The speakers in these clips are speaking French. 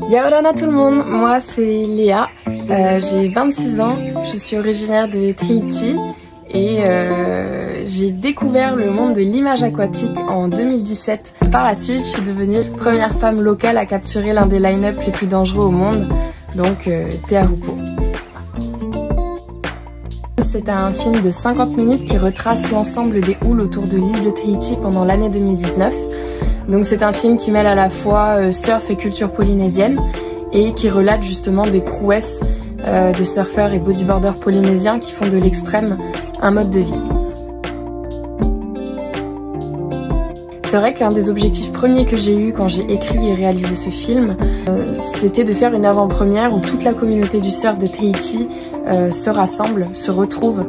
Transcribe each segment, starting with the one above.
Yaorana tout le monde, moi c'est Léa, j'ai 26 ans, je suis originaire de Tahiti et j'ai découvert le monde de l'image aquatique en 2017. Par la suite, je suis devenue la première femme locale à capturer l'un des line-up les plus dangereux au monde, donc Te Ahupo. C'est un film de 50 minutes qui retrace l'ensemble des houles autour de l'île de Tahiti pendant l'année 2019. Donc c'est un film qui mêle à la fois surf et culture polynésienne et qui relate justement des prouesses de surfeurs et bodyboarders polynésiens qui font de l'extrême un mode de vie. C'est vrai qu'un des objectifs premiers que j'ai eu quand j'ai écrit et réalisé ce film, c'était de faire une avant-première où toute la communauté du surf de Tahiti se rassemble, se retrouve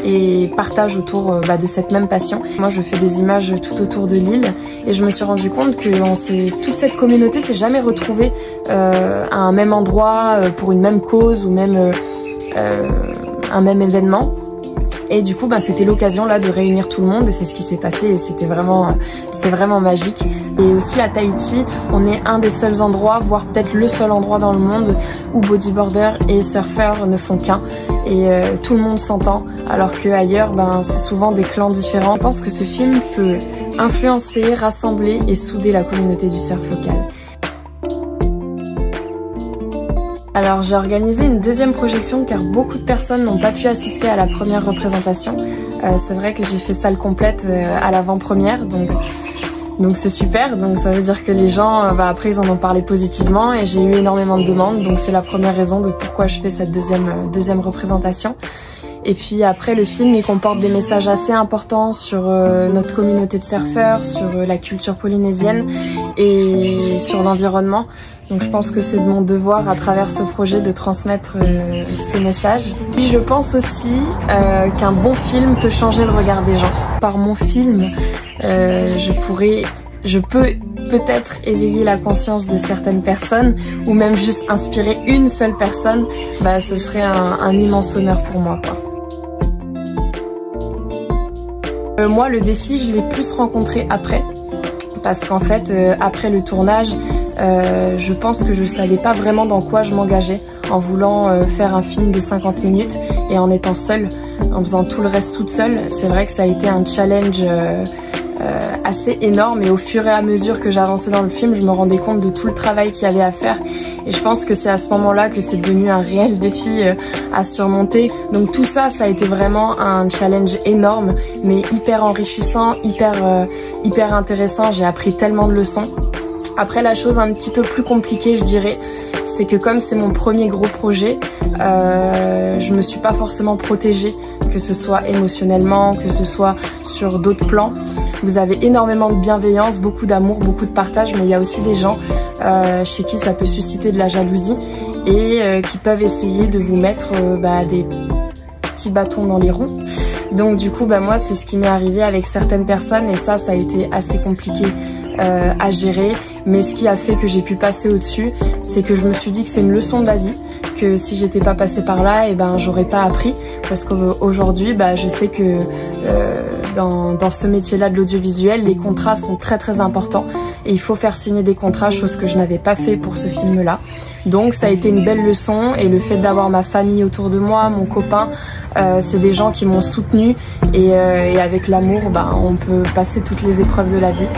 et partage autour de cette même passion. Moi je fais des images tout autour de l'île et je me suis rendu compte que toute cette communauté s'est jamais retrouvée à un même endroit pour une même cause ou même un même événement. Et du coup, c'était l'occasion là de réunir tout le monde et c'est ce qui s'est passé et c'était vraiment magique. Et aussi à Tahiti, on est un des seuls endroits, voire peut-être le seul endroit dans le monde où bodyboarders et surfeurs ne font qu'un et tout le monde s'entend. Alors qu'ailleurs, c'est souvent des clans différents. Je pense que ce film peut influencer, rassembler et souder la communauté du surf local. Alors j'ai organisé une deuxième projection car beaucoup de personnes n'ont pas pu assister à la première représentation. C'est vrai que j'ai fait salle complète à l'avant-première, donc c'est super. Donc ça veut dire que les gens, après ils en ont parlé positivement et j'ai eu énormément de demandes. Donc c'est la première raison de pourquoi je fais cette deuxième représentation. Et puis après le film il comporte des messages assez importants sur notre communauté de surfeurs, sur la culture polynésienne et sur l'environnement. Donc je pense que c'est de mon devoir à travers ce projet de transmettre ces messages. Puis je pense aussi qu'un bon film peut changer le regard des gens. Par mon film, je peux peut-être éveiller la conscience de certaines personnes ou même juste inspirer une seule personne. Ce serait un immense honneur pour moi, quoi. Moi, le défi, je l'ai plus rencontré après. Parce qu'en fait, après le tournage, je pense que je savais pas vraiment dans quoi je m'engageais en voulant faire un film de 50 minutes et en étant seule, en faisant tout le reste toute seule. C'est vrai que ça a été un challenge assez énorme et au fur et à mesure que j'avançais dans le film, je me rendais compte de tout le travail qu'il y avait à faire et je pense que c'est à ce moment-là que c'est devenu un réel défi à surmonter. Donc tout ça, ça a été vraiment un challenge énorme mais hyper enrichissant, hyper intéressant. J'ai appris tellement de leçons. Après, la chose un petit peu plus compliquée, je dirais, c'est que comme c'est mon premier gros projet, je me suis pas forcément protégée, que ce soit émotionnellement, que ce soit sur d'autres plans. Vous avez énormément de bienveillance, beaucoup d'amour, beaucoup de partage, mais il y a aussi des gens chez qui ça peut susciter de la jalousie et qui peuvent essayer de vous mettre des petits bâtons dans les roues. Donc du coup, moi, c'est ce qui m'est arrivé avec certaines personnes et ça a été assez compliqué à gérer. Mais ce qui a fait que j'ai pu passer au-dessus, c'est que je me suis dit que c'est une leçon de la vie, que si j'étais pas passée par là, j'aurais pas appris. Parce qu'aujourd'hui, je sais que dans ce métier-là de l'audiovisuel, les contrats sont très importants et il faut faire signer des contrats, chose que je n'avais pas fait pour ce film-là. Donc ça a été une belle leçon et le fait d'avoir ma famille autour de moi, mon copain, c'est des gens qui m'ont soutenue et avec l'amour, on peut passer toutes les épreuves de la vie.